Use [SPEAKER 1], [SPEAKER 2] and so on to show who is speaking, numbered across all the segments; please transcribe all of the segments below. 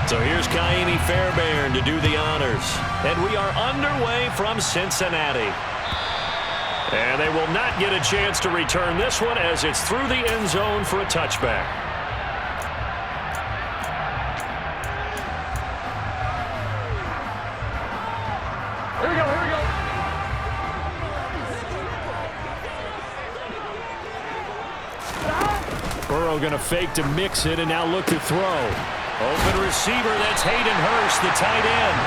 [SPEAKER 1] So here's Kaimi Fairbairn to do the honors. And we are underway from Cincinnati. And they will not get a chance to return this one as it's through the end zone for a touchback.
[SPEAKER 2] Here we go, here we go.
[SPEAKER 1] Burrow going to fake to mix it and now look to throw. Open receiver, that's Hayden Hurst, the tight end.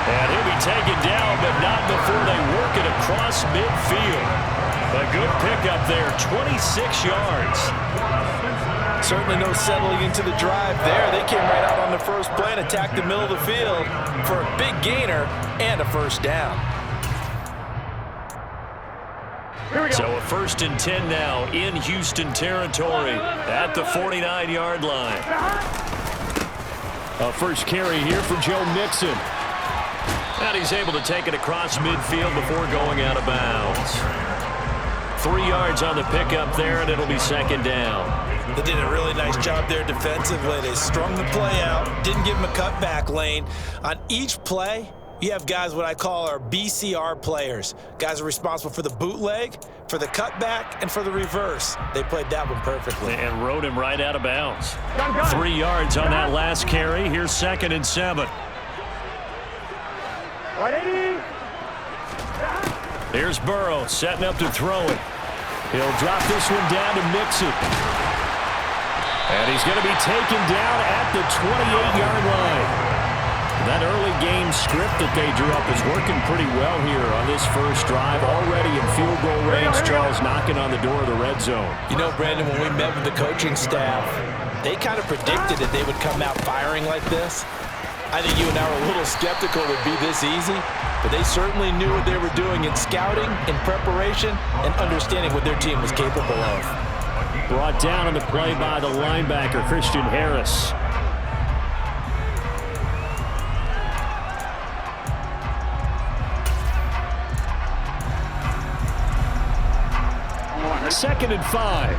[SPEAKER 1] And he'll be taken down, but not before they work it across midfield. A good pickup there, 26 yards.
[SPEAKER 3] Certainly no settling into the drive there. They came right out on the first play and attacked the middle of the field for a big gainer and a first down.
[SPEAKER 1] So a 1st and 10 now in Houston territory at the 49-yard line. A first carry here for Joe Mixon. And he's able to take it across midfield before going out of bounds. 3 yards on the pickup there, and it'll be 2nd down.
[SPEAKER 3] They did a really nice job there defensively. They strung the play out, didn't give him a cutback lane. On each play, you have guys what I call our BCR players. Guys are responsible for the bootleg, for the cutback, and for the reverse. They played that one perfectly.
[SPEAKER 1] And rode him right out of bounds. 3 yards on that last carry. Here's 2nd and 7. Here's Burrow setting up to throw it. He'll drop this one down to Mixon. And he's going to be taken down at the 28-yard line. That early game script that they drew up is working pretty well here on this first drive. Already in field goal range, Charles knocking on the door of the red zone.
[SPEAKER 3] You know, Brandon, when we met with the coaching staff, they kind of predicted that they would come out firing like this. I think you and I were a little skeptical it would be this easy, but they certainly knew what they were doing in scouting, in preparation, and understanding what their team was capable of.
[SPEAKER 1] Brought down on the play by the linebacker, Christian Harris. 2nd and 5.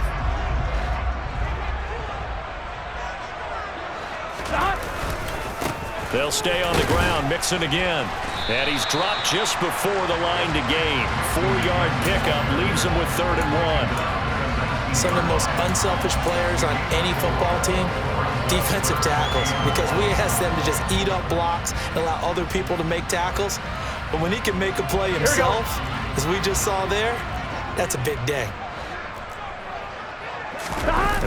[SPEAKER 1] They'll stay on the ground. Mixon again. And he's dropped just before the line to gain. 4-yard pickup leaves him with 3rd and 1.
[SPEAKER 3] Some of the most unselfish players on any football team, defensive tackles, because we ask them to just eat up blocks and allow other people to make tackles. But when he can make a play himself, as we just saw there, that's a big day.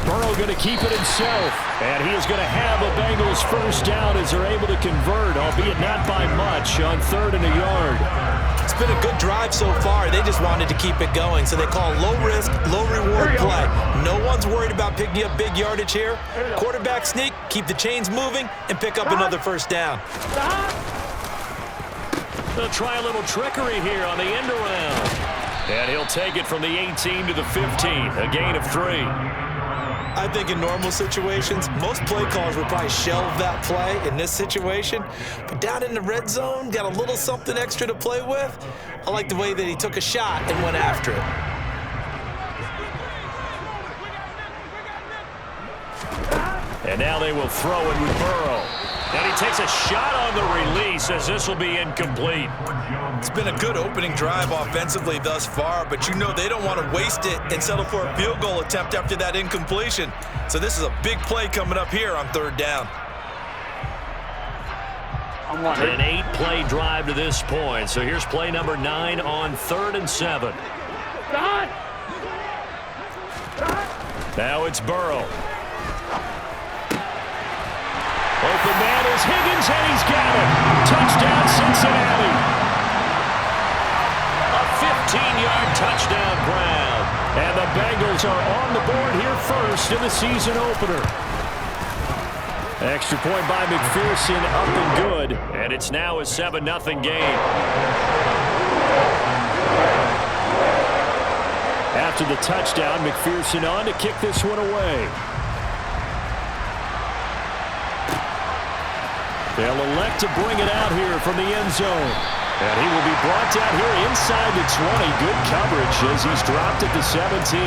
[SPEAKER 1] Burrow going to keep it himself, and he is going to have a Bengals first down as they're able to convert, albeit not by much, on 3rd and a yard.
[SPEAKER 3] It's been a good drive so far. They just wanted to keep it going, so they call low-risk, low-reward play. No one's worried about picking up big yardage here. Quarterback sneak, keep the chains moving, and pick up another first down.
[SPEAKER 1] They'll try a little trickery here on the end around. And he'll take it from the 18 to the 15, a gain of 3.
[SPEAKER 3] I think in normal situations, most play callers would probably shelve that play in this situation. But down in the red zone, got a little something extra to play with. I like the way that he took a shot and went after it.
[SPEAKER 1] And now they will throw it with Burrow. And he takes a shot on the release as this will be incomplete.
[SPEAKER 3] It's been a good opening drive offensively thus far, but you know they don't want to waste it and settle for a field goal attempt after that incompletion. So this is a big play coming up here on 3rd down.
[SPEAKER 1] An 8-play drive to this point. So here's play number 9 on 3rd and 7. Now it's Burrow. Open man is Higgins, and he's got it. Touchdown, Cincinnati. A 15-yard touchdown grab. And the Bengals are on the board here first in the season opener. Extra point by McPherson, up and good. And it's now a 7-0 game. After the touchdown, McPherson on to kick this one away. They'll elect to bring it out here from the end zone. And he will be brought down here inside the 20. Good coverage as he's dropped at the 17.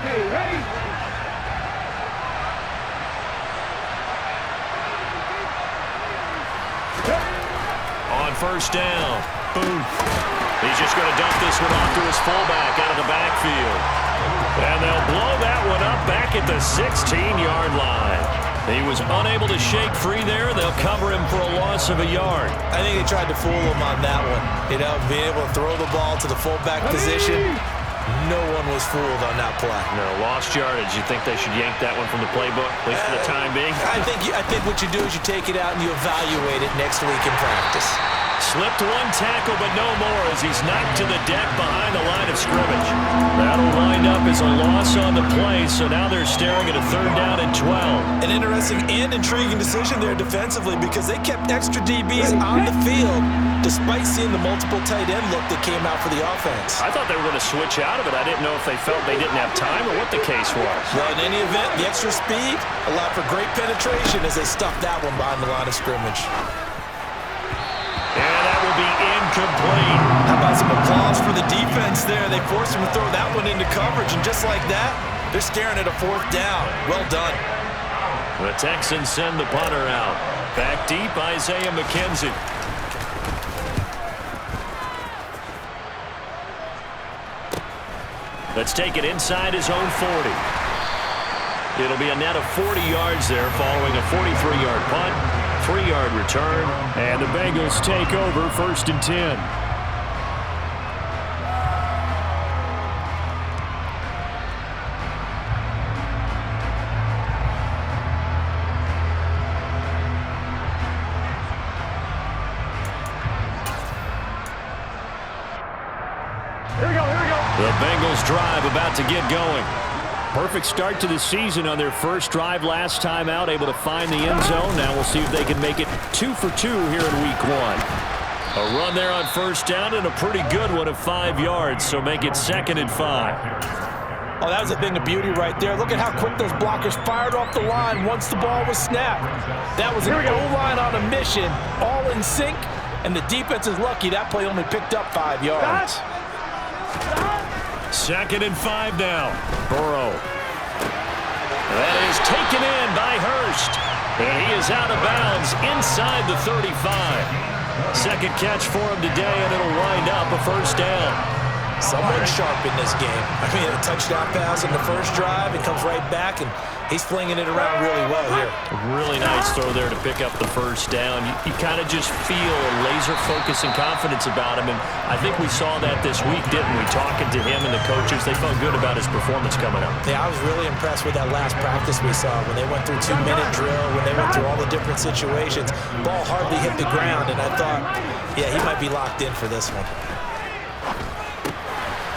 [SPEAKER 2] Ready?
[SPEAKER 1] On first down, Booth. He's just going to dump this one off to his fullback out of the backfield. And they'll blow that one up back at the 16-yard line. He was unable to shake free there. They'll cover him for a loss of a yard.
[SPEAKER 3] I think they tried to fool him on that one. You know, being able to throw the ball to the fullback position. No one was fooled on that play.
[SPEAKER 1] No, lost yardage. You think they should yank that one from the playbook, at least for the time being?
[SPEAKER 3] I think what you do is you take it out and you evaluate it next week in practice.
[SPEAKER 1] Slipped one tackle, but no more as he's knocked to the deck behind the line of scrimmage. That'll wind up as a loss on the play, so now they're staring at a 3rd down and 12.
[SPEAKER 3] An interesting and intriguing decision there defensively because they kept extra DBs on the field despite seeing the multiple tight end look that came out for the offense.
[SPEAKER 1] I thought they were going to switch out of it. I didn't know if they felt they didn't have time or what the case was.
[SPEAKER 3] Well, in any event, the extra speed allowed for great penetration as they stuffed that one behind the line of scrimmage.
[SPEAKER 1] And that will be incomplete.
[SPEAKER 3] How about some applause for the defense there? They forced him to throw that one into coverage, and just like that, they're staring at a 4th down. Well done.
[SPEAKER 1] The Texans send the punter out. Back deep, Isaiah McKenzie. Let's take it inside his own 40. It'll be a net of 40 yards there following a 43-yard punt, 3-yard return, and the Bengals take over 1st and 10.
[SPEAKER 2] Here we go, here we go.
[SPEAKER 1] The Bengals drive about to get going. Perfect start to the season on their first drive last time out, able to find the end zone. Now we'll see if they can make it 2 for 2 here in week 1. A run there on first down and a pretty good one of 5 yards, so make it 2nd and 5.
[SPEAKER 3] Oh, that was a thing of beauty right there. Look at how quick those blockers fired off the line once the ball was snapped. That was an O-line on a mission, all in sync, and the defense is lucky that play only picked up 5 yards.
[SPEAKER 1] 2nd and 5 now. Burrow. That is taken in by Hurst. And he is out of bounds inside the 35. Second catch for him today, and it'll wind up a 1st down.
[SPEAKER 3] Someone sharp in this game. I mean, a touchdown pass in the first drive. It comes right back, and he's flinging it around really well here.
[SPEAKER 1] Really nice throw there to pick up the 1st down. You kind of just feel a laser focus and confidence about him, and I think we saw that this week, didn't we? Talking to him and the coaches, they felt good about his performance coming up.
[SPEAKER 3] Yeah, I was really impressed with that last practice we saw when they went through 2-minute drill, when they went through all the different situations. Ball hardly hit the ground, and I thought, yeah, he might be locked in for this one.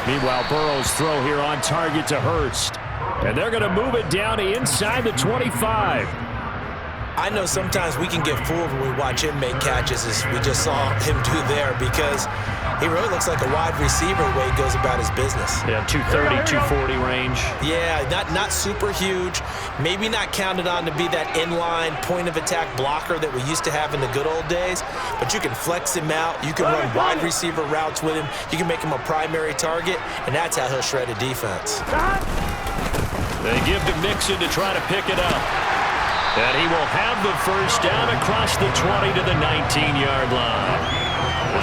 [SPEAKER 1] Meanwhile, Burrow's throw here on target to Hurst. And they're going to move it down inside the 25.
[SPEAKER 3] I know sometimes we can get fooled when we watch him make catches as we just saw him do there because he really looks like a wide receiver the way he goes about his business.
[SPEAKER 1] Yeah, 230, 240 range.
[SPEAKER 3] Yeah, not super huge. Maybe not counted on to be that inline point-of-attack blocker that we used to have in the good old days, but you can flex him out. You can run wide receiver routes with him. You can make him a primary target, and that's how he'll shred a defense.
[SPEAKER 1] They give to Mixon to try to pick it up. And he will have the 1st down across the 20 to the 19-yard line.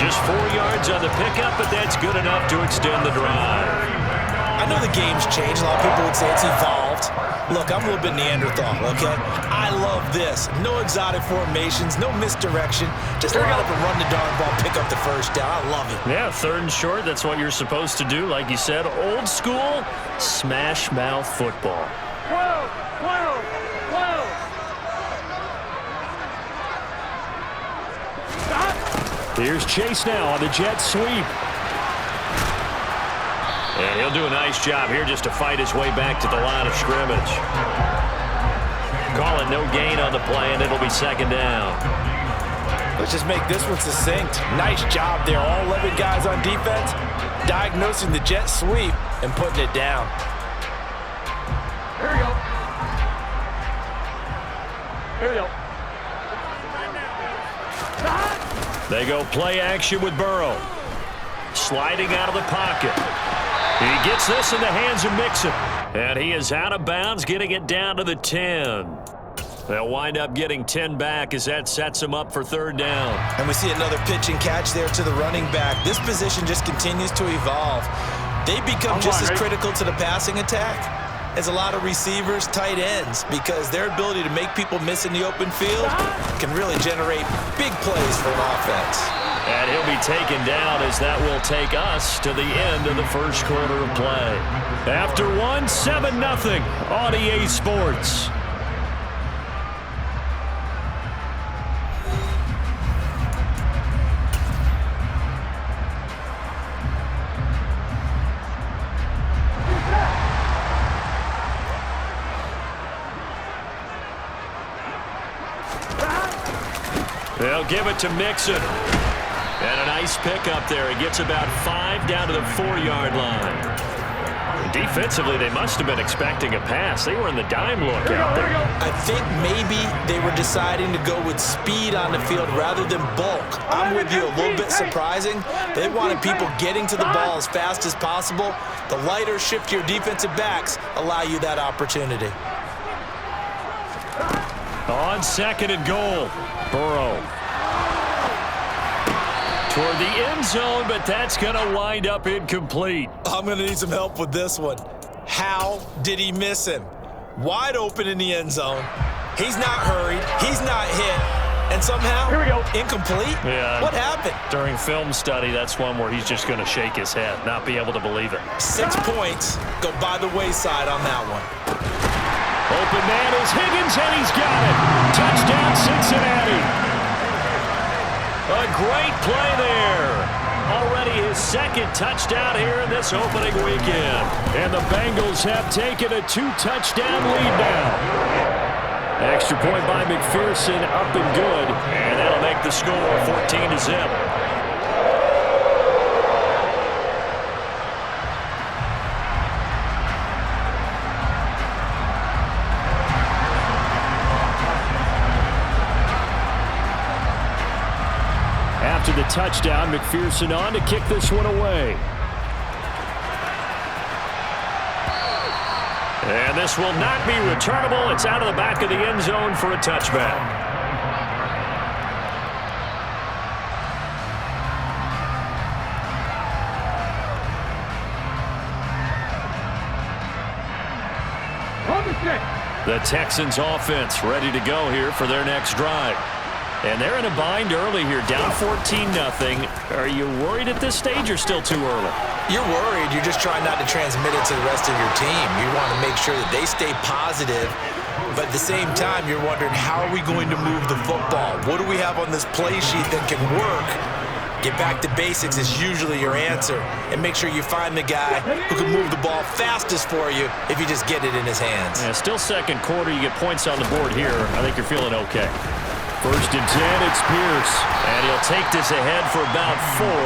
[SPEAKER 1] Just 4 yards on the pickup, but that's good enough to extend the drive.
[SPEAKER 3] I know the game's changed. A lot of people would say it's evolved. Look, I'm a little bit Neanderthal, okay? I love this. No exotic formations, no misdirection. Just line up and run the darn ball, pick up the 1st down. I love it.
[SPEAKER 1] Yeah, 3rd and short, that's what you're supposed to do. Like you said, old school, smash mouth football.
[SPEAKER 2] 12, 12, 12.
[SPEAKER 1] Here's Chase now on the jet sweep. And he'll do a nice job here just to fight his way back to the line of scrimmage. Call it no gain on the play, and it'll be 2nd down.
[SPEAKER 3] Let's just make this one succinct. Nice job there. All 11 guys on defense diagnosing the jet sweep and putting it down.
[SPEAKER 2] Here we go. Here we go.
[SPEAKER 1] They go play action with Burrow. Sliding out of the pocket. He gets this in the hands of Mixon. And he is out of bounds, getting it down to the 10. They'll wind up getting 10 back as that sets them up for third down.
[SPEAKER 3] And we see another pitch and catch there to the running back. This position just continues to evolve. They become just as critical to the passing attack as a lot of receivers, tight ends, because their ability to make people miss in the open field can really generate big plays for an offense.
[SPEAKER 1] And he'll be taken down as that will take us to the end of the first quarter of play. After one, 7-0 on EA Sports. They'll give it to Mixon. And a nice pickup there. He gets about 5 down to the 4-yard line. Defensively, they must have been expecting a pass. They were in the dime look out there.
[SPEAKER 3] I think maybe they were deciding to go with speed on the field rather than bulk. I'm with you, a little bit surprising. They wanted people getting to the ball as fast as possible. The lighter, shiftier defensive backs allow you that opportunity.
[SPEAKER 1] On 2nd and goal, Burrow. Toward the end zone, but that's going to wind up incomplete.
[SPEAKER 3] I'm going to need some help with this one. How did he miss him? Wide open in the end zone. He's not hurried. He's not hit. And somehow, incomplete?
[SPEAKER 1] Yeah.
[SPEAKER 3] What happened?
[SPEAKER 1] During film study, that's one where he's just going to shake his head, not be able to believe it.
[SPEAKER 3] 6 points go by the wayside on that one.
[SPEAKER 1] Open man is Higgins, and he's got it. Touchdown, Cincinnati. A great play there. Already his 2nd touchdown here in this opening weekend. And the Bengals have taken a 2-touchdown lead now. Extra point by McPherson, up and good. And that'll make the score 14-0. After the touchdown, McPherson on to kick this one away. And this will not be returnable. It's out of the back of the end zone for a touchback. The Texans offense ready to go here for their next drive. And they're in a bind early here, down 14-0. Are you worried at this stage or still too early?
[SPEAKER 3] You're worried. You're just trying not to transmit it to the rest of your team. You want to make sure that they stay positive. But at the same time, you're wondering, how are we going to move the football? What do we have on this play sheet that can work? Get back to basics is usually your answer. And make sure you find the guy who can move the ball fastest for you if you just get it in his hands.
[SPEAKER 1] Yeah, still second quarter. You get points on the board here. I think you're feeling okay. 1st and 10, it's Pierce. And he'll take this ahead for about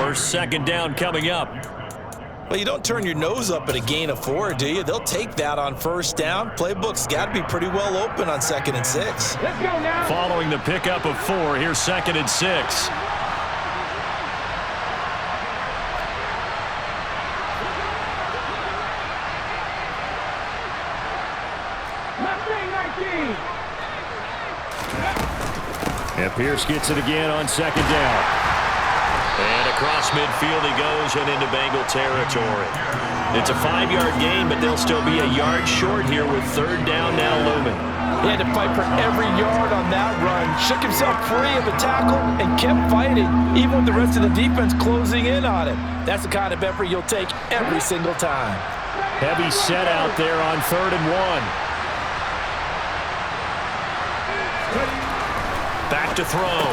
[SPEAKER 1] 4. 2nd down coming up.
[SPEAKER 3] Well, you don't turn your nose up at a gain of 4, do you? They'll take that on 1st down. Playbook's got to be pretty well open on 2nd and 6.
[SPEAKER 2] Let's go now.
[SPEAKER 1] Following the pickup of 4, here's 2nd and 6. And Pierce gets it again on 2nd down. And across midfield he goes and into Bengal territory. It's a 5-yard gain, but they'll still be a yard short here with 3rd down now looming.
[SPEAKER 3] He had to fight for every yard on that run. Shook himself free of the tackle and kept fighting, even with the rest of the defense closing in on him. That's the kind of effort you'll take every single time.
[SPEAKER 1] Heavy set out there on 3rd and 1. Back to throw.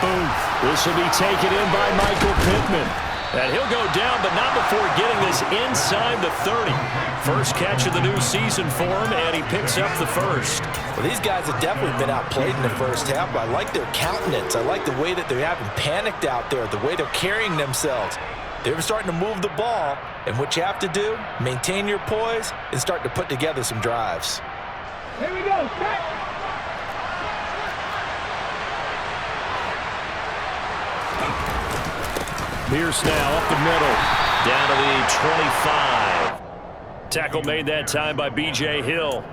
[SPEAKER 1] Boom. This will be taken in by Michael Pittman. And he'll go down, but not before getting this inside the 30. First catch of the new season for him, and he picks up the 1st.
[SPEAKER 3] Well, these guys have definitely been outplayed in the first half, but I like their countenance. I like the way that they're having panicked out there, the way they're carrying themselves. They're starting to move the ball, and what you have to do, maintain your poise and start to put together some drives.
[SPEAKER 2] Here we go. Set.
[SPEAKER 1] Pierce now up the middle. Down to the 25. Tackle made that time by B.J. Hill.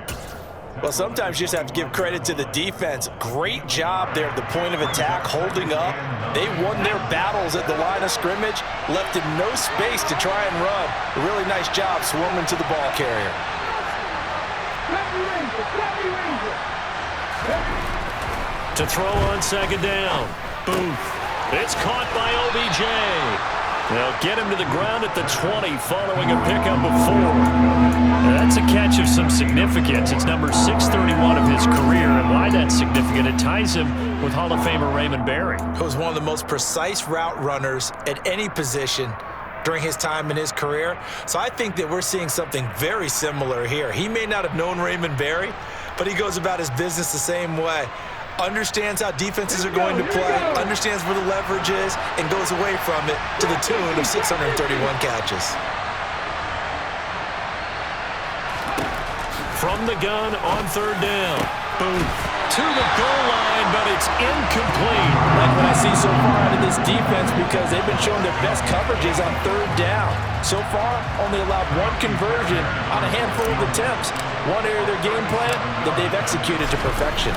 [SPEAKER 3] Well, sometimes you just have to give credit to the defense. Great job there at the point of attack, holding up. They won their battles at the line of scrimmage, left him no space to try and run. A really nice job swarming to the ball carrier.
[SPEAKER 1] To throw on second down. Boom. It's caught by OBJ. They'll get him to the ground at the 20 following a pickup of 4. Now, that's a catch of some significance. It's number 631 of his career. And why that's significant, it ties him with Hall of Famer Raymond Berry.
[SPEAKER 3] He was one of the most precise route runners at any position during his time in his career. So I think that we're seeing something very similar here. He may not have known Raymond Berry, but he goes about his business the same way. Understands how defenses are going to play, understands where the leverage is, and goes away from it to the tune of 631 catches.
[SPEAKER 1] From the gun on third down. Boom. To the goal line, but it's incomplete.
[SPEAKER 3] Like what I see so far out of this defense, because they've been showing their best coverages on third down. So far, only allowed 1 conversion on a handful of attempts. One area of their game plan that they've executed to perfection.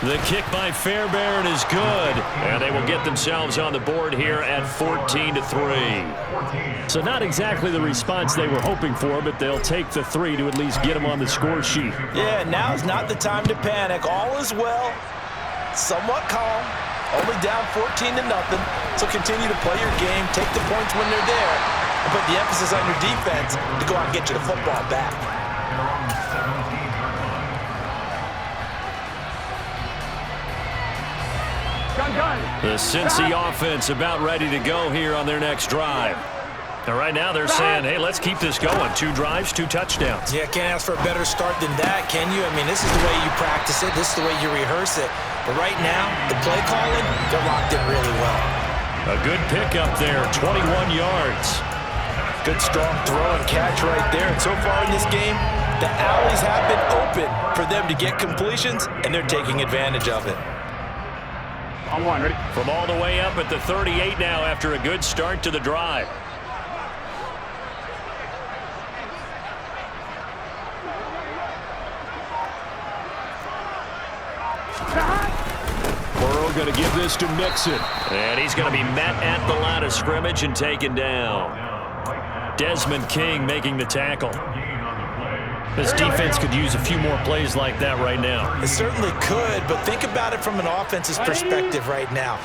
[SPEAKER 1] The kick by Fairbairn is good, and they will get themselves on the board here at 14-3. So not exactly the response they were hoping for, but they'll take the 3 to at least get them on the score sheet.
[SPEAKER 3] Yeah, now's not the time to panic. All is well, somewhat calm, only down 14-0. So continue to play your game, take the points when they're there, and put the emphasis on your defense to go out and get you the football back.
[SPEAKER 1] The Cincy offense about ready to go here on their next drive. Now, right now they're saying, hey, let's keep this going. 2 drives, 2 touchdowns.
[SPEAKER 3] Yeah, can't ask for a better start than that, can you? I mean, this is the way you practice it. This is the way you rehearse it. But right now, the play calling, they're locked in really well.
[SPEAKER 1] A good pickup there, 21 yards.
[SPEAKER 3] Good strong throw and catch right there. And so far in this game, the alleys have been open for them to get completions, and they're taking advantage of it.
[SPEAKER 2] On 1, ready?
[SPEAKER 1] From all the way up at the 38 now after a good start to the drive. Burrow going to give this to Mixon. And he's going to be met at the line of scrimmage and taken down. Desmond King making the tackle. This defense could use a few more plays like that right now.
[SPEAKER 3] It certainly could, but think about it from an offense's perspective right now.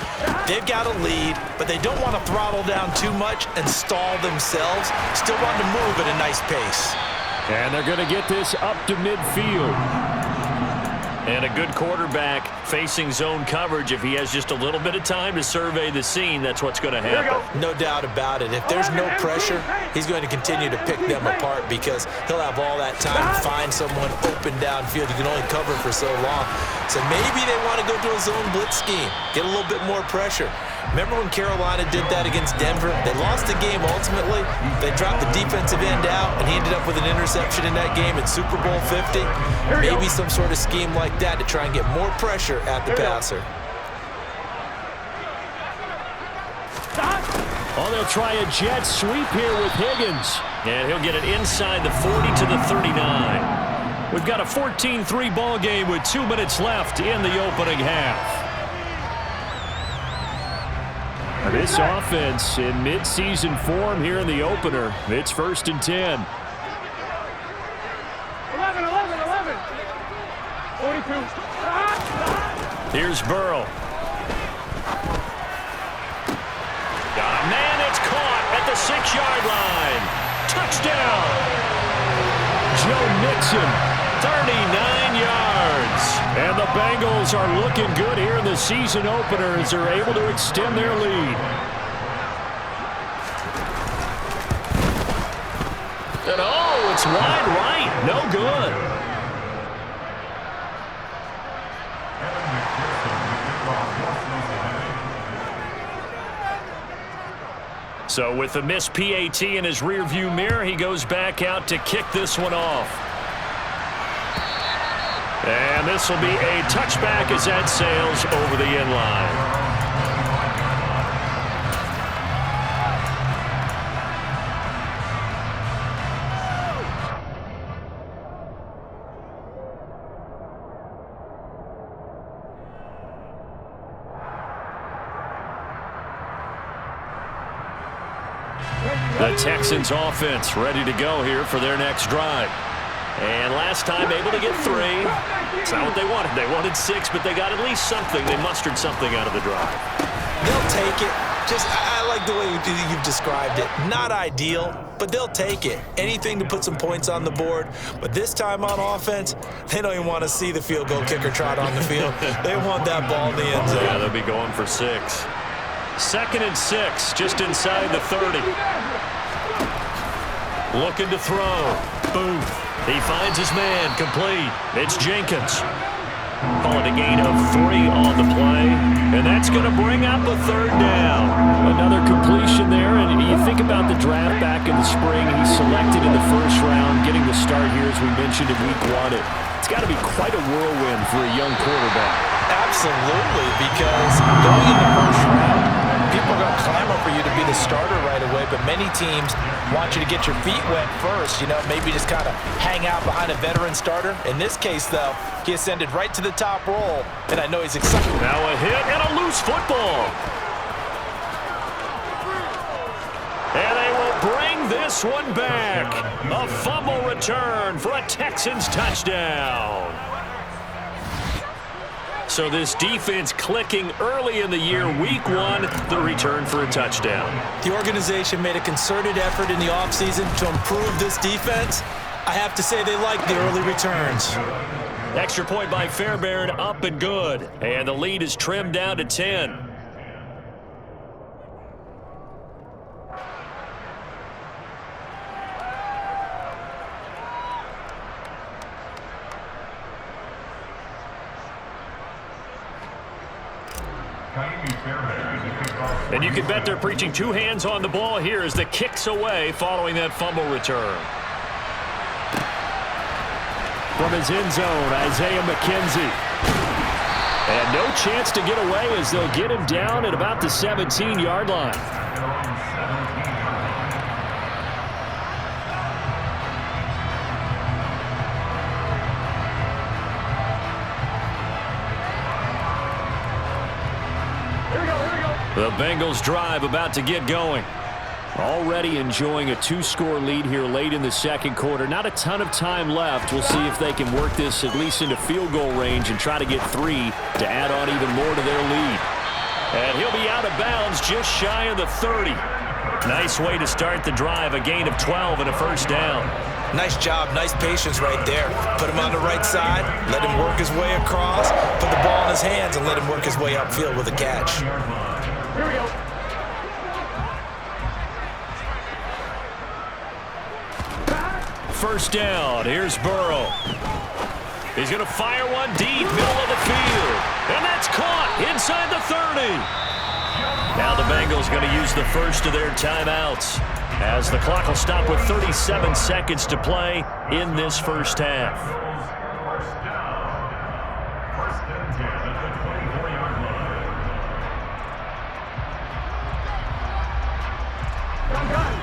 [SPEAKER 3] They've got a lead, but they don't want to throttle down too much and stall themselves. Still want to move at a nice pace.
[SPEAKER 1] And they're going to get this up to midfield. And a good quarterback facing zone coverage. If he has just a little bit of time to survey the scene, that's what's going to happen.
[SPEAKER 3] No doubt about it. If there's no pressure, he's going to continue to pick them apart because he'll have all that time to find someone open downfield. You can only cover for so long. So maybe they want to go to a zone blitz scheme, get a little bit more pressure. Remember when Carolina did that against Denver? They lost the game ultimately. They dropped the defensive end out, and he ended up with an interception in that game in Super Bowl 50. Maybe some sort of scheme like that to try and get more pressure at the passer.
[SPEAKER 1] Oh, they'll try a jet sweep here with Higgins. And he'll get it inside the 40 to the 39. We've got a 14-3 ball game with 2 minutes left in the opening half. This offense in mid-season form here in the opener. It's 1st and 10.
[SPEAKER 2] 11, 42.
[SPEAKER 1] Here's Burrow. Man, it's caught at the 6-yard line. Touchdown. Joe Mixon, 39 yards. And the Bengals are looking good here in the season opener as they're able to extend their lead. And oh, it's wide right. No good. So with the missed PAT in his rearview mirror, he goes back out to kick this one off. And this will be a touchback as that sails over the end line. The Texans offense ready to go here for their next drive. And last time able to get 3. It's not what they wanted. They wanted 6, but they got at least something. They mustered something out of the drive.
[SPEAKER 3] They'll take it. I like the way you've described it. Not ideal, but they'll take it. Anything to put some points on the board. But this time on offense, they don't even want to see the field goal kicker trot on the field. They want that ball in the end zone.
[SPEAKER 1] Yeah, they'll be going for 6. 2nd and 6, just inside the 30. Looking to throw. Booth. He finds his man. Complete. It's Jenkins. Call it a gain of 3 on the play. And that's going to bring up a 3rd down. Another completion there. And you think about the draft back in the spring. He's selected in the 1st round, getting the start here, as we mentioned, in week 1. It's got to be quite a whirlwind for a young quarterback.
[SPEAKER 3] Absolutely, because going in the 1st round, people are going to clamor for you to be the starter right away, but many teams want you to get your feet wet first, maybe just kind of hang out behind a veteran starter. In this case, though, he ascended right to the top roll, and I know he's excited.
[SPEAKER 1] Now a hit and a loose football. And they will bring this one back. A fumble return for a Texans touchdown. So this defense clicking early in the year, week 1, the return for a touchdown.
[SPEAKER 3] The organization made a concerted effort in the offseason to improve this defense. I have to say they like the early returns.
[SPEAKER 1] Extra point by Fairbairn, up and good. And the lead is trimmed down to 10. And you can bet they're preaching 2 hands on the ball here as the kick's away following that fumble return. From his end zone, Isaiah McKenzie. And no chance to get away as they'll get him down at about the 17-yard line. The Bengals drive about to get going. Already enjoying a 2-score lead here late in the 2nd quarter. Not a ton of time left. We'll see if they can work this at least into field goal range and try to get 3 to add on even more to their lead. And he'll be out of bounds just shy of the 30. Nice way to start the drive. A gain of 12 and a 1st down.
[SPEAKER 3] Nice job. Nice patience right there. Put him on the right side. Let him work his way across. Put the ball in his hands and let him work his way upfield with a catch.
[SPEAKER 2] Here we go.
[SPEAKER 1] First down. Here's Burrow. He's going to fire one deep, middle of the field. And that's caught inside the 30. Now the Bengals going to use the first of their timeouts as the clock will stop with 37 seconds to play in this 1st half.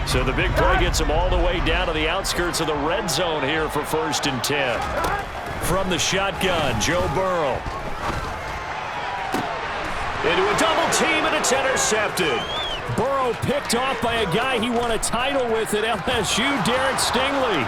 [SPEAKER 1] So the big play gets him all the way down to the outskirts of the red zone here for 1st and 10. From the shotgun, Joe Burrow. Into a double team, and it's intercepted. Burrow picked off by a guy he won a title with at LSU, Derek Stingley.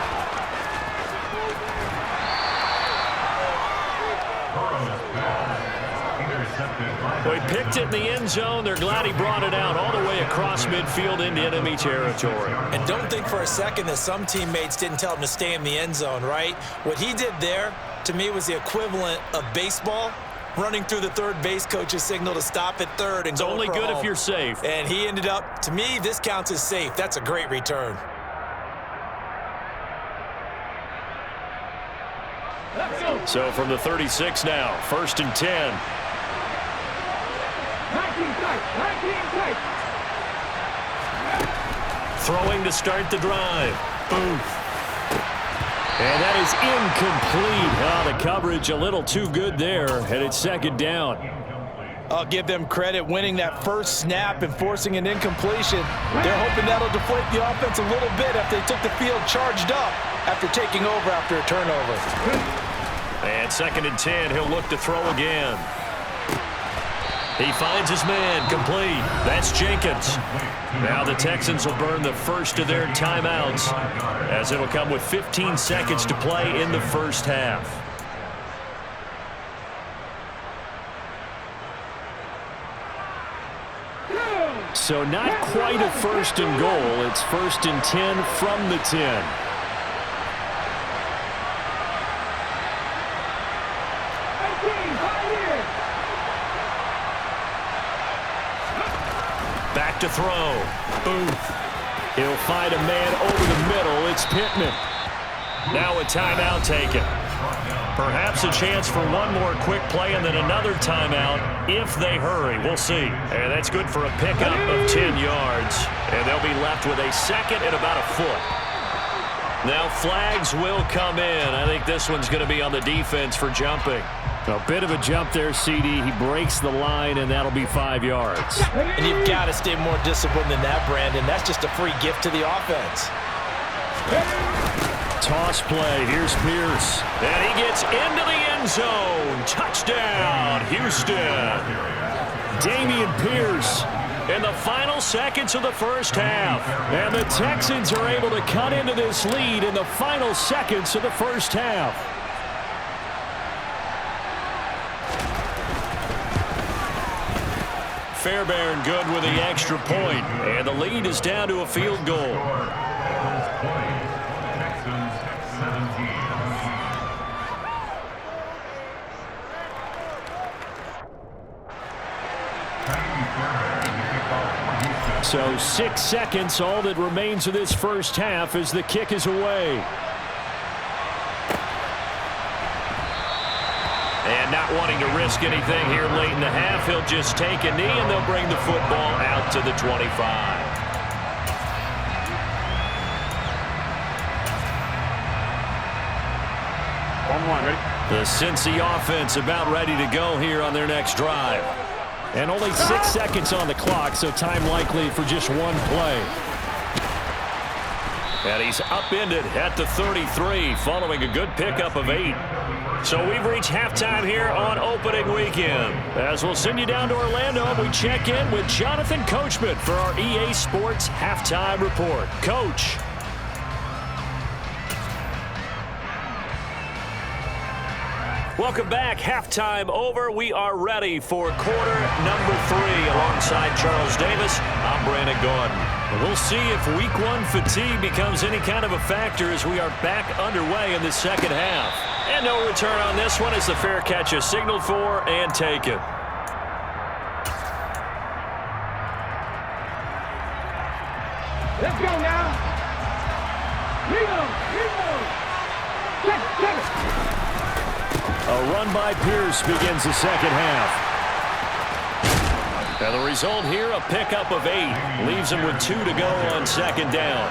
[SPEAKER 1] Well, he picked it in the end zone. They're glad he brought it out all the way across midfield into enemy territory.
[SPEAKER 3] And don't think for a second that some teammates didn't tell him to stay in the end zone, right? What he did there, to me, was the equivalent of baseball running through the third base coach's signal to stop at third and
[SPEAKER 1] it's only good if you're safe.
[SPEAKER 3] And he ended up, to me, this counts as safe. That's a great return.
[SPEAKER 1] So from the 36 now, 1st and 10.
[SPEAKER 2] 19 tight.
[SPEAKER 1] Throwing to start the drive. Booth. And that is incomplete. Oh, the coverage a little too good there, and it's 2nd down.
[SPEAKER 3] I'll give them credit winning that first snap and forcing an incompletion. They're hoping that'll deflate the offense a little bit if they took the field charged up after taking over after a turnover.
[SPEAKER 1] And 2nd and 10, he'll look to throw again. He finds his man, complete. That's Jenkins. Now the Texans will burn the first of their timeouts, as it'll come with 15 seconds to play in the first half. So not quite a first and goal. It's first and 10 from the 10. Back to throw. Booth. He'll find a man over the middle. It's Pittman. Now a timeout taken. Perhaps a chance for one more quick play and then another timeout if they hurry. We'll see. And that's good for a pickup of 10 yards. And they'll be left with a second and about a foot. Now flags will come in. I think this one's going to be on the defense for jumping. A bit of a jump there, CD. He breaks the line, and that'll be 5 yards.
[SPEAKER 3] And you've got to stay more disciplined than that, Brandon. That's just a free gift to the offense.
[SPEAKER 1] Toss play. Here's Pierce. And he gets into the end zone. Touchdown, Houston. Damian Pierce in the final seconds of the first half. And the Texans are able to cut into this lead in the final seconds of the first half. Fairbairn good with the extra point, and the lead is down to a field goal. So 6 seconds, all that remains of this first half as the kick is away. And not wanting to risk anything here late in the half, he'll just take a knee and they'll bring the football out to the 25. The Cincy offense about ready to go here on their next drive. And only 6 seconds on the clock, so time likely for just one play. And he's upended at the 33 following a good pickup of 8. So we've reached halftime here on opening weekend. As we'll send you down to Orlando, we check in with Jonathan Coachman for our EA Sports Halftime Report. Coach. Welcome back. Halftime over. We are ready for quarter number 3 alongside Charles Davis. I'm Brandon Gordon. We'll see if week 1 fatigue becomes any kind of a factor as we are back underway in the second half. And no return on this one as the fair catch is signaled for and taken.
[SPEAKER 2] Let's go now.
[SPEAKER 1] A run by Pierce begins the second half. And the result here, a pickup of 8. Leaves him with 2 to go on second down.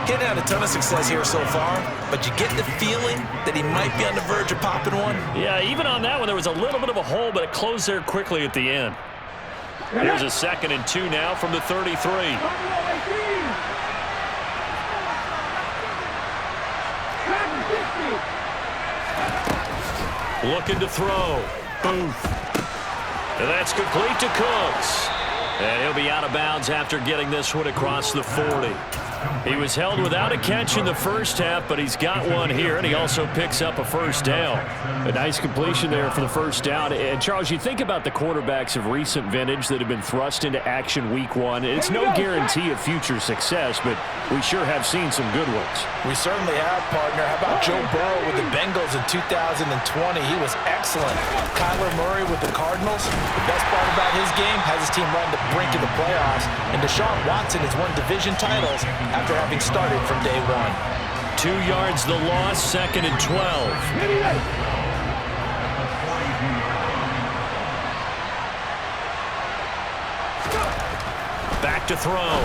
[SPEAKER 3] Getting out a ton of success here so far, but you get the feeling that he might be on the verge of popping one.
[SPEAKER 1] Yeah, even on that one, there was a little bit of a hole, but it closed there quickly at the end. Here's a 2nd and 2 now from the 33. Looking to throw. Booth. And that's complete to Cooks. And he'll be out of bounds after getting this one across the 40. He was held without a catch in the first half, but he's got one here, and he also picks up a first down. A nice completion there for the first down. And, Charles, you think about the quarterbacks of recent vintage that have been thrust into action week 1. It's no guarantee of future success, but we sure have seen some good ones.
[SPEAKER 3] We certainly have, partner. How about Joe Burrow with the Bengals in 2020? He was excellent. Kyler Murray with the Cardinals. The best part about his game has his team right on the brink of the playoffs. And Deshaun Watson has won division titles after having started from day 1.
[SPEAKER 1] 2 yards the loss, 2nd and 12. Back to throw.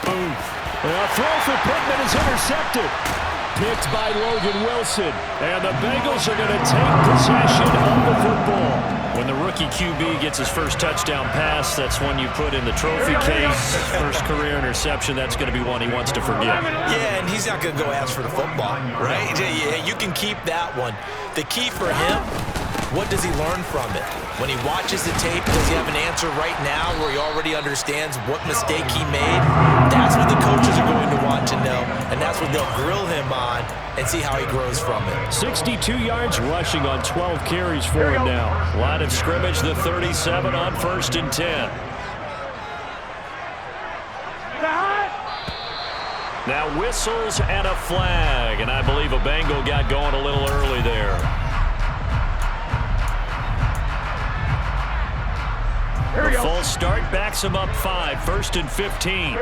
[SPEAKER 1] Booth. A throw for Pittman is intercepted. Picked by Logan Wilson. And the Bengals are going to take possession of the football. When the rookie QB gets his first touchdown pass, that's one you put in the trophy case. First career interception, that's going to be one he wants to forget.
[SPEAKER 3] Yeah, and he's not going to go ask for the football, right? Yeah, you can keep that one. The key for him what does he learn from it? When he watches the tape, does he have an answer right now where he already understands what mistake he made? That's what the coaches are going to want to know, and that's what they'll grill him on and see how he grows from it.
[SPEAKER 1] 62 yards rushing on 12 carries for him now. Line of scrimmage, the 37 on 1st and 10. Now whistles and a flag, and I believe a Bengal got going a little early there. The full start backs him up 5, 1st and 15.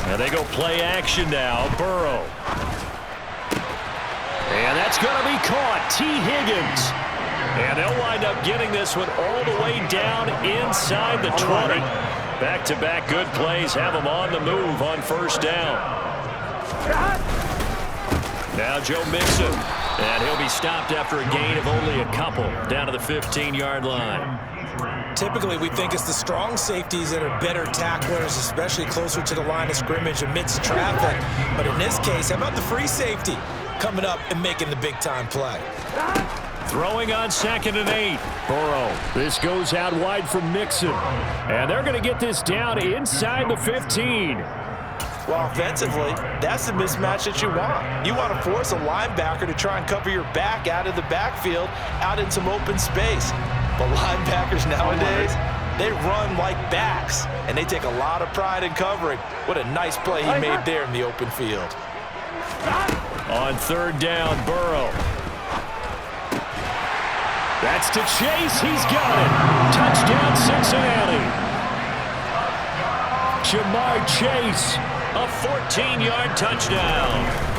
[SPEAKER 1] And they go play action now. Burrow. And that's going to be caught. T. Higgins. And they'll wind up getting this one all the way down inside the 20. Back-to-back good plays have them on the move on 1st down. Now Joe Mixon. And he'll be stopped after a gain of only a couple down to the 15-yard line.
[SPEAKER 3] Typically, we think it's the strong safeties that are better tacklers, especially closer to the line of scrimmage amidst traffic. But in this case, how about the free safety coming up and making the big-time play?
[SPEAKER 1] Throwing on 2nd and 8. Burrow. This goes out wide from Mixon. And they're going to get this down inside the 15.
[SPEAKER 3] Well, offensively, that's the mismatch that you want. You want to force a linebacker to try and cover your back out of the backfield, out in some open space. But linebackers nowadays, they run like backs, and they take a lot of pride in covering. What a nice play he made there in the open field.
[SPEAKER 1] On 3rd down, Burrow. That's to Chase. He's got it. Touchdown, Cincinnati. Jamar Chase, a 14-yard touchdown.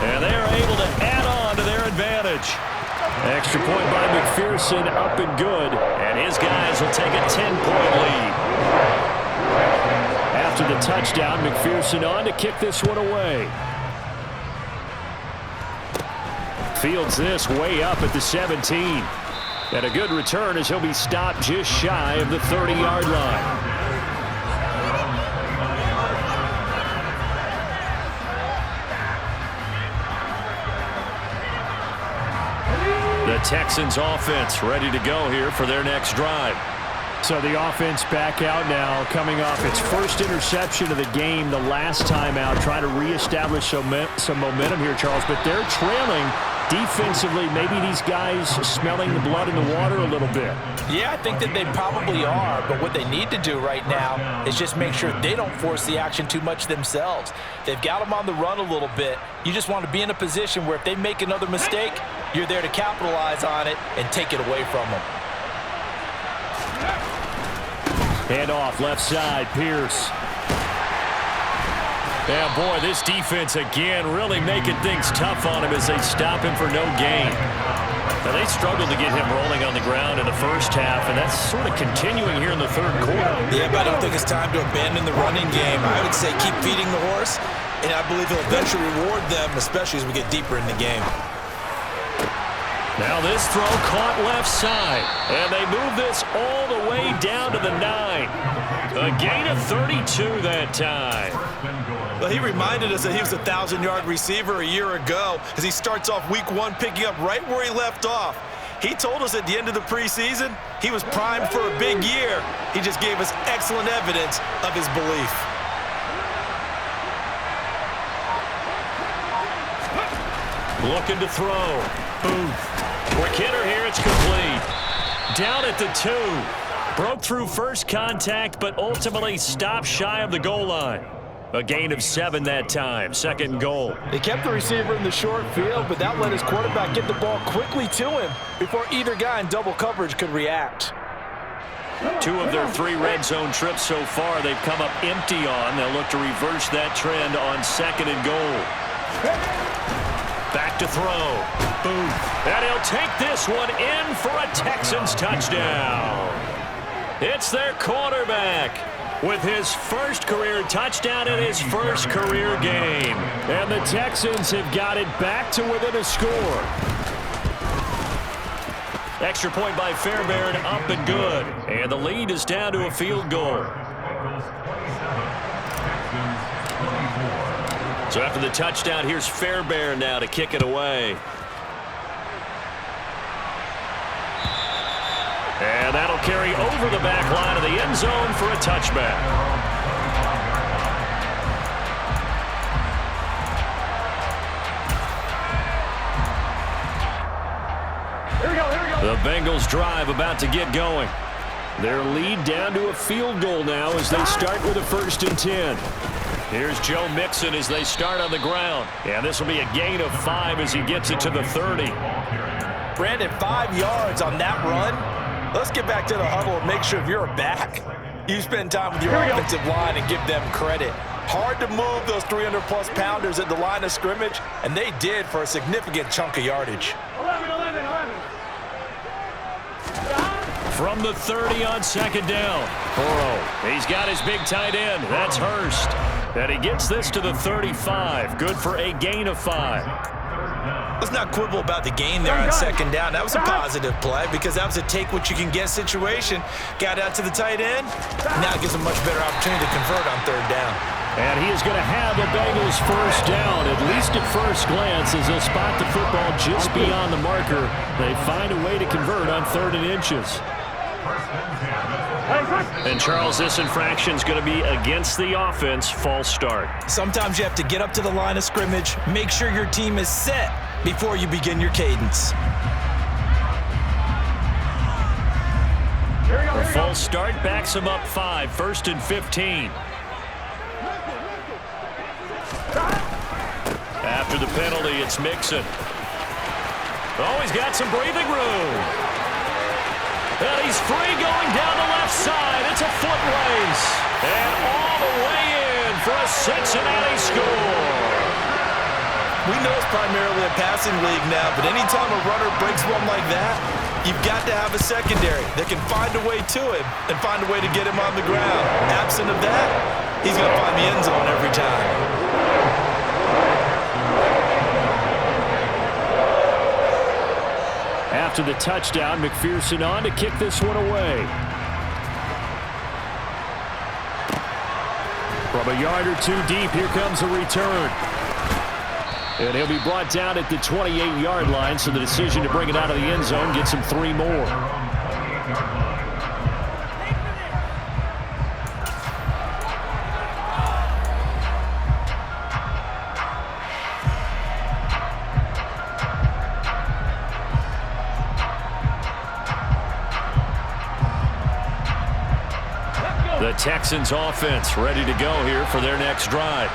[SPEAKER 1] And they're able to add on to their advantage. Extra point by McPherson, up and good. And his guys will take a 10-point lead. After the touchdown, McPherson on to kick this one away. Fields this way up at the 17. And a good return as he'll be stopped just shy of the 30-yard line. The Texans offense ready to go here for their next drive. So the offense back out now, coming off its first interception of the game the last time out, trying to reestablish some momentum here, Charles. But they're trailing defensively. Maybe these guys smelling the blood in the water a little bit.
[SPEAKER 3] Yeah, I think that they probably are, but what they need to do right now is just make sure they don't force the action too much themselves. They've got them on the run a little bit. You just want to be in a position where if they make another mistake, you're there to capitalize on it and take it away from them.
[SPEAKER 1] Hand off left side, Pierce. Yeah, boy, this defense again really making things tough on him as they stop him for no gain. Now, they struggled to get him rolling on the ground in the first half, and that's sort of continuing here in the 3rd quarter.
[SPEAKER 3] Yeah, but I don't think it's time to abandon the running game. I would say keep feeding the horse, and I believe he'll eventually reward them, especially as we get deeper in the game.
[SPEAKER 1] Now this throw caught left side, and they move this all the way down to the 9. A gain of 32 that time.
[SPEAKER 3] Well, he reminded us that he was a 1,000-yard receiver a year ago as he starts off week 1 picking up right where he left off. He told us at the end of the preseason he was primed for a big year. He just gave us excellent evidence of his belief.
[SPEAKER 1] Looking to throw. Boom. Quick hitter here, it's complete. Down at the 2. Broke through first contact, but ultimately stopped shy of the goal line. A gain of 7 that time, 2nd and goal.
[SPEAKER 3] They kept the receiver in the short field, but that let his quarterback get the ball quickly to him before either guy in double coverage could react.
[SPEAKER 1] 2 of their 3 red zone trips so far they've come up empty on. They'll look to reverse that trend on 2nd and goal. Back to throw. Boom. And he'll take this one in for a Texans touchdown. It's their quarterback with his first career touchdown in his first career game. And the Texans have got it back to within a score. Extra point by Fairbairn, up and good. And the lead is down to a field goal. So after the touchdown, here's Fairbairn now to kick it away. And that'll carry over the back line of the end zone for a touchback.
[SPEAKER 2] Here we go.
[SPEAKER 1] The Bengals drive about to get going. Their lead down to a field goal now as they start with a 1st and 10. Here's Joe Mixon as they start on the ground. And this will be a gain of 5 as he gets it to the 30.
[SPEAKER 3] Brandon, 5 yards on that run. Let's get back to the huddle and make sure if you're a back, you spend time with your offensive line and give them credit. Hard to move those 300-plus pounders at the line of scrimmage, and they did for a significant chunk of yardage.
[SPEAKER 2] 11.
[SPEAKER 1] From the 30 on 2nd down. Burrow, he's got his big tight end. That's Hurst. And he gets this to the 35. Good for a gain of 5.
[SPEAKER 3] Let's not quibble about the gain there on 2nd down. That was a positive play because that was a take-what-you-can-get situation. Got out to the tight end. Now it gives him a much better opportunity to convert on 3rd down.
[SPEAKER 1] And he is going to have the Bengals 1st down, at least at first glance, as they'll spot the football just beyond the marker. They find a way to convert on 3rd and inches. And, Charles, this infraction is going to be against the offense, false start.
[SPEAKER 3] Sometimes you have to get up to the line of scrimmage, make sure your team is set before you begin your cadence.
[SPEAKER 1] A false start backs him up 5, 1st and 15. After the penalty, it's Mixon. Oh, he's got some breathing room. And he's free going down the left side. It's a foot race. And all the way in for a Cincinnati score.
[SPEAKER 3] We know it's primarily a passing league now, but anytime a runner breaks one like that, you've got to have a secondary that can find a way to him and find a way to get him on the ground. Absent of that, he's going to find the end zone every time.
[SPEAKER 1] After the touchdown, McPherson on to kick this one away. From a yard or 2 deep, here comes a return. And he'll be brought down at the 28-yard line, so the decision to bring it out of the end zone gets him 3 more. The Texans offense ready to go here for their next drive.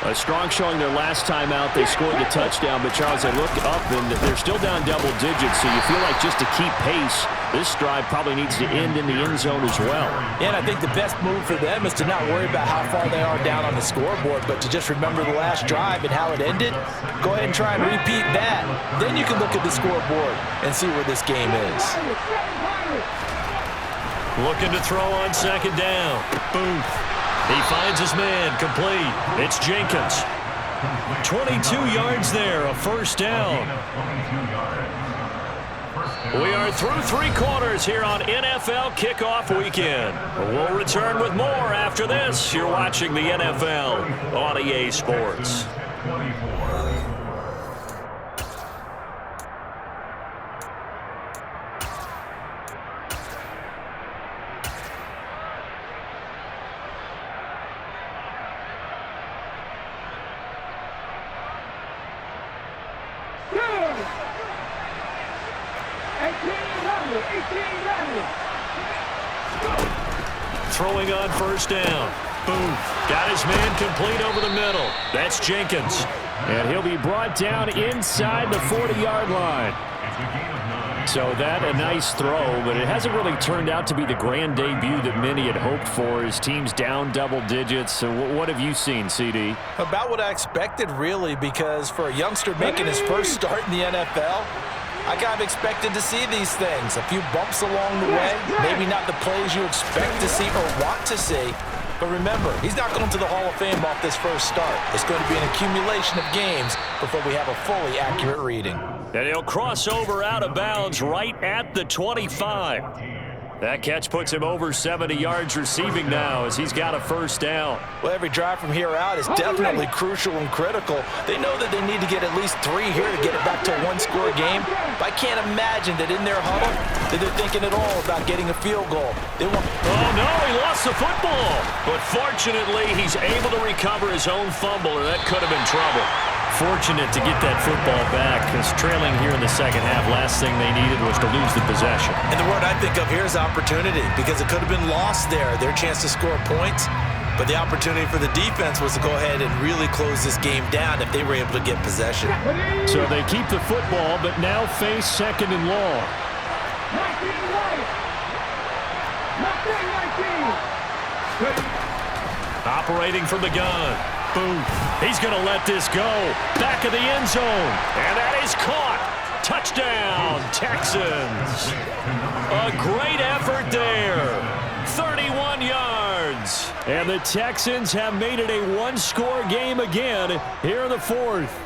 [SPEAKER 1] A strong showing their last time out. They scored the touchdown, but Charles, they look up and they're still down double digits, so you feel like just to keep pace, this drive probably needs to end in the end zone as well.
[SPEAKER 3] And I think the best move for them is to not worry about how far they are down on the scoreboard, but to just remember the last drive and how it ended. Go ahead and try and repeat that. Then you can look at the scoreboard and see where this game is.
[SPEAKER 1] Looking to throw on 2nd down. Booth. He finds his man, complete. It's Jenkins. 22 yards there, a 1st down. We are through 3 quarters here on NFL Kickoff Weekend. We'll return with more after this. You're watching the NFL on EA Sports. Throwing on 1st down. Booth got his man complete over the middle. That's Jenkins. And he'll be brought down inside the 40-yard line. So that a nice throw, but it hasn't really turned out to be the grand debut that many had hoped for. His team's down double digits. So what have you seen, CD?
[SPEAKER 3] About what I expected, really, because for a youngster making his first start in the NFL, I kind of expected to see these things. A few bumps along the way, maybe not the plays you expect to see or want to see. But remember, he's not going to the Hall of Fame off this first start. It's going to be an accumulation of games before we have a fully accurate reading.
[SPEAKER 1] And he'll cross over out of bounds right at the 25. That catch puts him over 70 yards receiving now as he's got a first down.
[SPEAKER 3] Well, every drive from here out is definitely crucial and critical. They know that they need to get at least 3 here to get it back to a one-score game. But I can't imagine that in their huddle that they're thinking at all about getting a field goal.
[SPEAKER 1] Oh, no, he lost the football. But fortunately, he's able to recover his own fumble, or that could have been trouble. Fortunate to get that football back, because trailing here in the second half, last thing they needed was to lose the possession.
[SPEAKER 3] And the word I think of here is opportunity, because it could have been lost there, their chance to score points. But the opportunity for the defense was to go ahead and really close this game down if they were able to get possession.
[SPEAKER 1] So they keep the football, but now face second and long.
[SPEAKER 2] 19.
[SPEAKER 1] Operating from the gun. Boom. He's going to let this go. Back of the end zone. And that is caught. Touchdown, Texans. A great effort there. 31 yards. And the Texans have made it a one-score game again here in the fourth.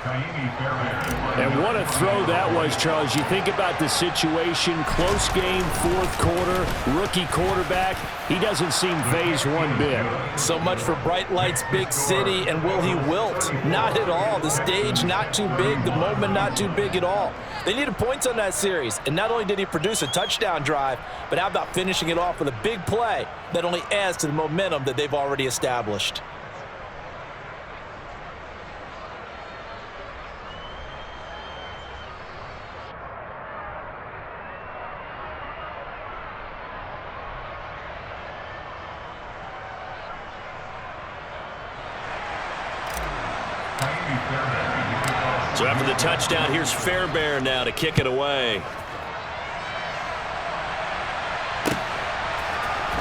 [SPEAKER 1] And what a throw that was, Charles. You think about the situation, close game, fourth quarter, rookie quarterback. He doesn't seem phased one bit.
[SPEAKER 3] So much for bright lights, big city, and will he wilt? Not at all. The stage not too big, the moment not too big at all. They needed points on that series, and not only did he produce a touchdown drive, but how about finishing it off with a big play that only adds to the momentum that they've already established.
[SPEAKER 1] So after the touchdown, here's Fairbairn now to kick it away.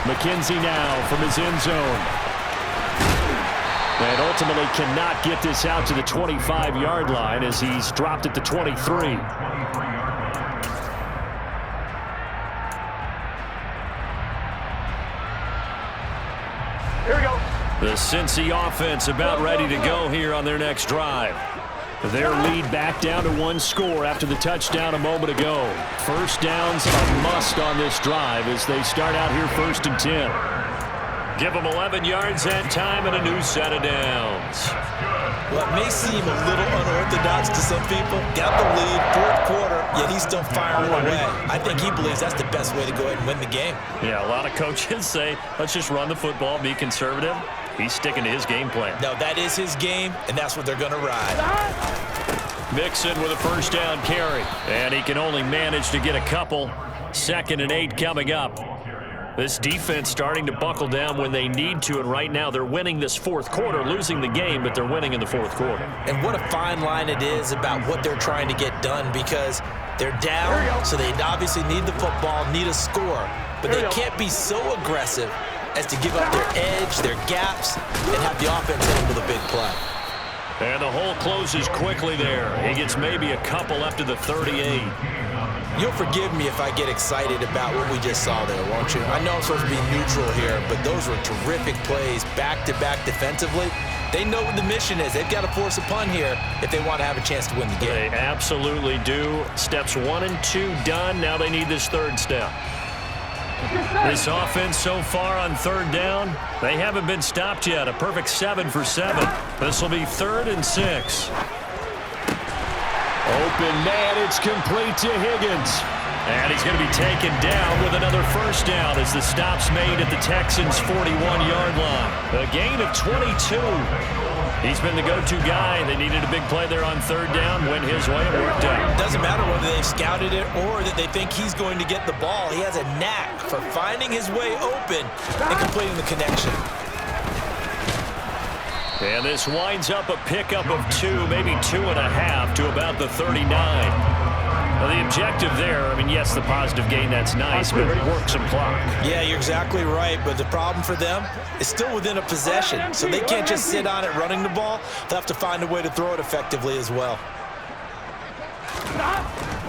[SPEAKER 1] McKenzie now from his end zone. And ultimately cannot get this out to the 25-yard line as he's dropped at the 23.
[SPEAKER 2] Here we go.
[SPEAKER 1] The Cincy offense about ready to go here on their next drive. Their lead back down to one score after the touchdown a moment ago. First down's a must on this drive as they start out here 1st and 10. Give them 11 yards that time and a new set of downs.
[SPEAKER 3] Well, it may seem a little unorthodox to some people. Got the lead, fourth quarter, yet he's still firing away. I think he believes that's the best way to go ahead and win the game.
[SPEAKER 1] Yeah, a lot of coaches say, let's just run the football, be conservative. He's sticking to his game plan.
[SPEAKER 3] No, that is his game, and that's what they're going to ride.
[SPEAKER 1] Mixon with a first down carry. And he can only manage to get a couple. 2nd and 8 coming up. This defense starting to buckle down when they need to, and right now they're winning this fourth quarter, losing the game, but they're winning in the fourth quarter.
[SPEAKER 3] And what a fine line it is about what they're trying to get done, because they're down, so they obviously need the football, need a score, but they can't be so aggressive as to give up their edge, their gaps, and have the offense hit them with a big play.
[SPEAKER 1] And the hole closes quickly there. He gets maybe a couple up to the 38.
[SPEAKER 3] You'll forgive me if I get excited about what we just saw there, won't you? I know I'm supposed to be neutral here, but those were terrific plays back-to-back defensively. They know what the mission is. They've got to force a punt here if they want to have a chance to win the game.
[SPEAKER 1] They absolutely do. Steps 1 and 2 done. Now they need this third step. This offense so far on third down, they haven't been stopped yet. A perfect 7 for 7. This will be 3rd and 6. Open man, it's complete to Higgins. And he's going to be taken down with another first down as the stop's made at the Texans' 41-yard line. A gain of 22. He's been the go-to guy. They needed a big play there on third down. Went his way and worked out.
[SPEAKER 3] Doesn't matter whether they've scouted it or that they think he's going to get the ball. He has a knack for finding his way open and completing the connection.
[SPEAKER 1] And this winds up a pickup of 2, maybe 2.5 to about the 39. Now the objective there, I mean, yes, the positive gain, that's nice, but work some clock.
[SPEAKER 3] Yeah, you're exactly right, but the problem for them is still within a possession, so they can't just sit on it running the ball. They'll have to find a way to throw it effectively as well.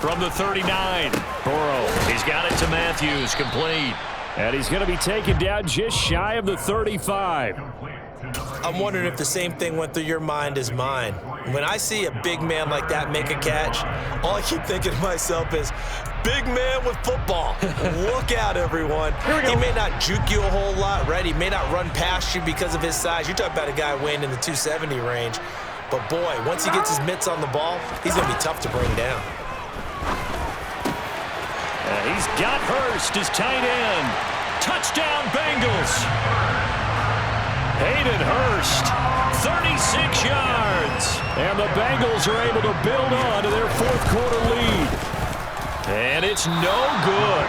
[SPEAKER 1] From the 39, Burrow, he's got it to Matthews, complete. And he's going to be taken down just shy of the 35.
[SPEAKER 3] I'm wondering if the same thing went through your mind as mine. When I see a big man like that make a catch, all I keep thinking to myself is, big man with football. Look out, everyone. He may not juke you a whole lot, right? He may not run past you because of his size. You're talking about a guy weighing in the 270 range. But, boy, once he gets his mitts on the ball, he's going to be tough to bring down.
[SPEAKER 1] He's got Hurst, his tight end. Touchdown, Bengals. Hayden Hurst, 36 yards. And the Bengals are able to build on to their fourth-quarter lead. And it's no good.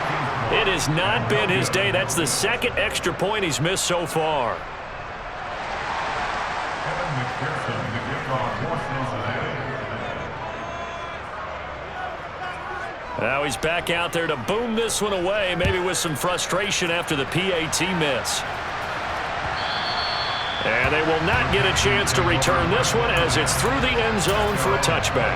[SPEAKER 1] It has not been his day. That's the second extra point he's missed so far. Now he's back out there to boom this one away, maybe with some frustration after the PAT miss. And they will not get a chance to return this one as it's through the end zone for a touchback.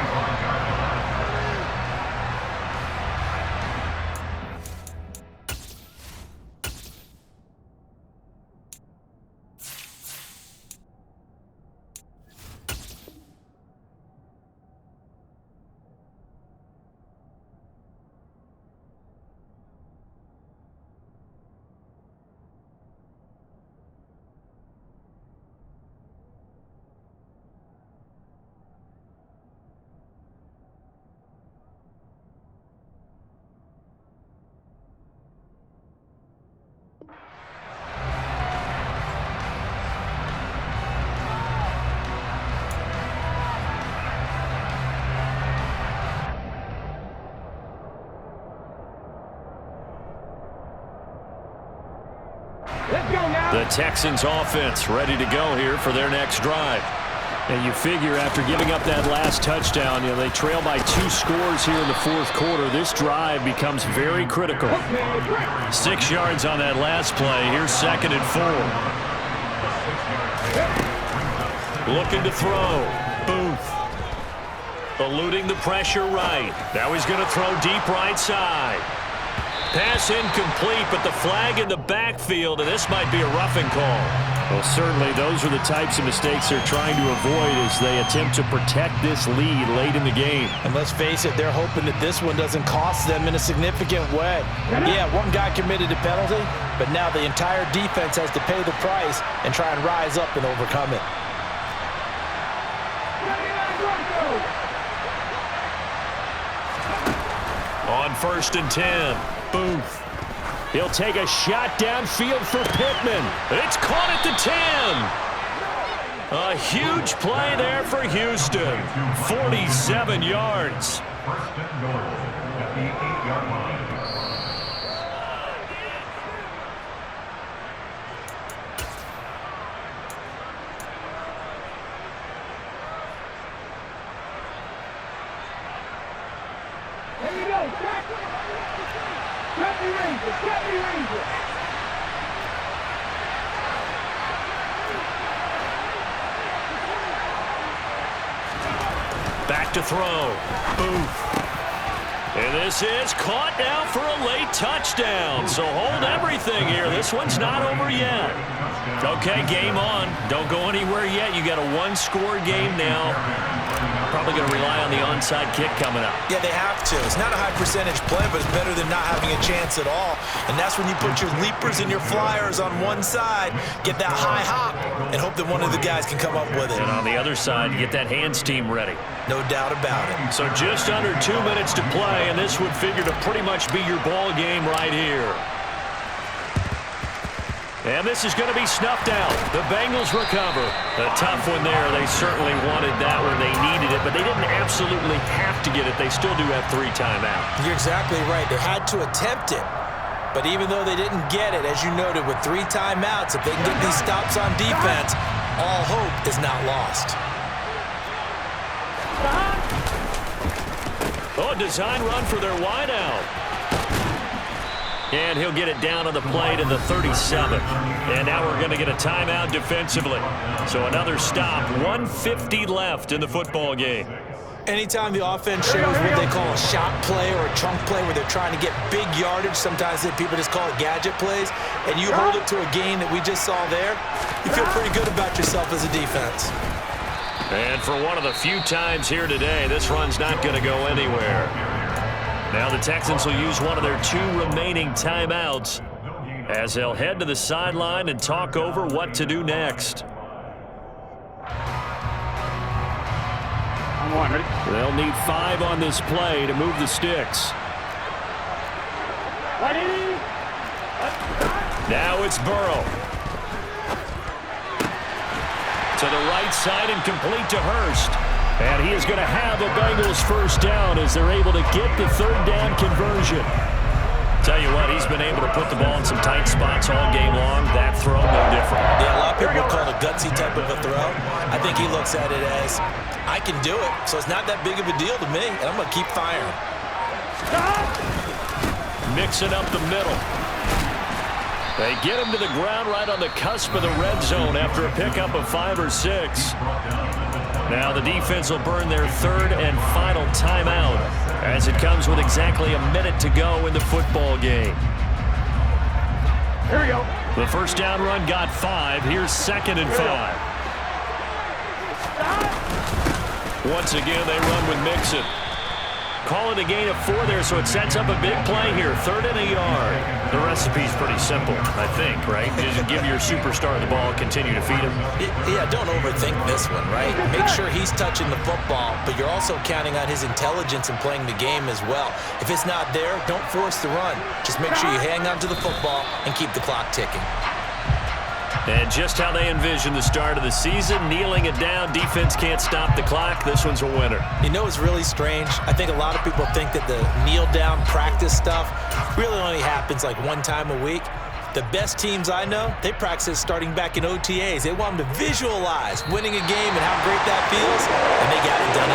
[SPEAKER 1] The Texans offense ready to go here for their next drive. And you figure after giving up that last touchdown, they trail by 2 scores here in the fourth quarter. This drive becomes very critical. 6 yards on that last play. Here's 2nd and 4. Looking to throw. Booth. Eluding the pressure right. Now he's going to throw deep right side. Pass incomplete, but the flag in the backfield, and this might be a roughing call. Well, certainly those are the types of mistakes they're trying to avoid as they attempt to protect this lead late in the game.
[SPEAKER 3] And let's face it, they're hoping that this one doesn't cost them in a significant way. Yeah, one guy committed a penalty, but now the entire defense has to pay the price and try and rise up and overcome it.
[SPEAKER 1] On 1st and 10. Booth. He'll take a shot downfield for Pittman. It's caught at the 10. A huge play there for Houston. 47 yards.
[SPEAKER 2] First and goal at the 8-yard line.
[SPEAKER 1] Back to throw. Booth. And this is caught now for a late touchdown. So hold everything here. This one's not over yet. Okay, game on. Don't go anywhere yet. You got a 1-score game now. Probably going to rely on the onside kick coming up.
[SPEAKER 3] Yeah, they have to. It's not a high percentage play, but it's better than not having a chance at all. And that's when you put your leapers and your flyers on one side, get that high hop, and hope that one of the guys can come up with it.
[SPEAKER 1] And on the other side, you get that hands team ready.
[SPEAKER 3] No doubt about it.
[SPEAKER 1] So just under 2 minutes to play, and this would figure to pretty much be your ball game right here. And this is going to be snuffed out. The Bengals recover. A tough one there. They certainly wanted that when they needed it, but they didn't absolutely have to get it. They still do have 3 timeouts.
[SPEAKER 3] You're exactly right. They had to attempt it. But even though they didn't get it, as you noted, with 3 timeouts, if they can get these stops on defense, all hope is not lost.
[SPEAKER 1] Oh, design run for their wideout. And he'll get it down on the play to the 37. And now we're going to get a timeout defensively. So another stop, 1:50 left in the football game.
[SPEAKER 3] Anytime the offense shows what they call a shot play or a chunk play where they're trying to get big yardage, sometimes people just call it gadget plays, and you hold it to a gain that we just saw there, you feel pretty good about yourself as a defense.
[SPEAKER 1] And for one of the few times here today, this run's not going to go anywhere. Now the Texans will use one of their 2 remaining timeouts as they'll head to the sideline and talk over what to do next. They'll need 5 on this play to move the sticks. Now it's Burrow. To the right side and complete to Hurst. And he is going to have a Bengals first down as they're able to get the 3rd down conversion. Tell you what, he's been able to put the ball in some tight spots all game long. That throw, no different.
[SPEAKER 3] Yeah, a lot of people call it a gutsy type of a throw. I think he looks at it as, I can do it, so it's not that big of a deal to me, and I'm going to keep firing.
[SPEAKER 1] Mixing up the middle. They get him to the ground right on the cusp of the red zone after a pickup of 5 or 6. Now the defense will burn their 3rd and final timeout as it comes with exactly a minute to go in the football game.
[SPEAKER 4] Here we go.
[SPEAKER 1] The first down run got 5. Here's 2nd and 5. Once again, they run with Mixon. Call it a gain of 4 there, so it sets up a big play here. 3rd and a yard. The recipe's pretty simple, I think, right? Just give your superstar the ball, continue to feed him.
[SPEAKER 3] Yeah, don't overthink this one, right? Make sure he's touching the football, but you're also counting on his intelligence in playing the game as well. If it's not there, don't force the run. Just make sure you hang on to the football and keep the clock ticking.
[SPEAKER 1] And just how they envision the start of the season, kneeling it down, defense can't stop the clock. This one's a winner.
[SPEAKER 3] You know, it's really strange. I think a lot of people think that the kneel-down practice stuff really only happens like 1 time a week. The best teams I know, they practice starting back in OTAs. They want them to visualize winning a game and how great that feels, and they got it done